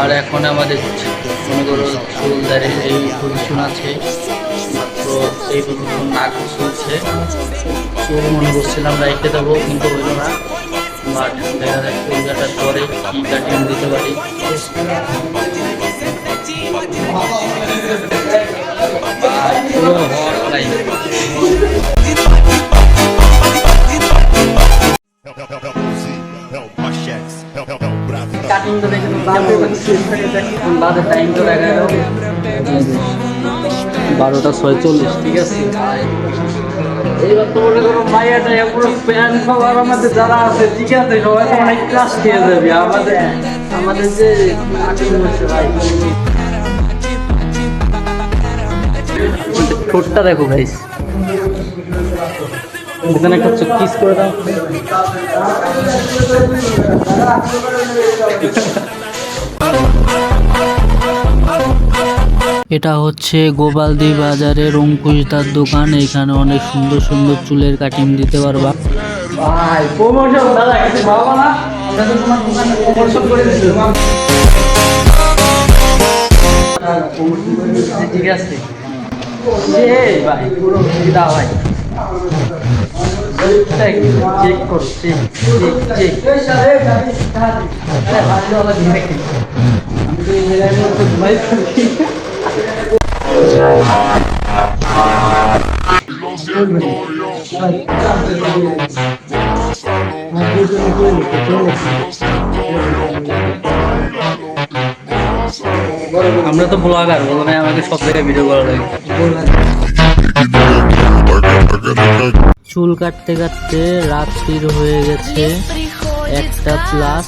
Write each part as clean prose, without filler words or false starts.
আর এখন আমাদের মনে করো চুলদারের এই পজিশন আছে, মাত্র এই পজিশন নাক চলছে। চুল মনে করছিলাম রাইখে দেবো, কিন্তু হইল না। বাট দেখা যায় চুল কাটার পরে কি কাটিং দিতে পারি। পুরো হওয়ার প্রায় কাটিং তো দেখে বাদের টাইম তো দেখা গেল 12:46, ঠিক আছে। এইবার তো মনে করো মাইয়াটা পুরো প্যান্ট সবার আমাদের যারা আছে, ঠিক আছে, সবাই তো অনেক ক্লাস খেয়ে যাবে। আমাদের যে কাটিং হচ্ছে ভাই, ঠোঁটটা দেখো ভাই, ওখানে একটা চোখ কিস করে দাও। এটা হচ্ছে গোপালদি বাজারের অঙ্কুশদার দোকান। এখানে অনেক সুন্দর সুন্দর চুলের কাটিং দিতে পারবা। ভাই প্রমোশন দাদা কিছু ভাবা না, আমরা তো তোমার দোকানে প্রমোশন করে দিছি। ঠিক আছে এই ভাই, পুরো দাও ভাই, চেক করো, চেক চেক চেক। আমি তো এই জায়গায় ঘুমাই থাকি। আমরা তো ব্লগার, বলো না আমাকে সব জায়গায় ভিডিও করা লাগে। চুল কাটতে কাটতে রাত্রির হয়ে গেছে 1:00+,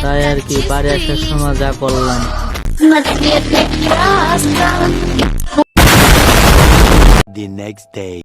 তাই আর কি বাড়ি আসার সময় যা করলাম। The next day.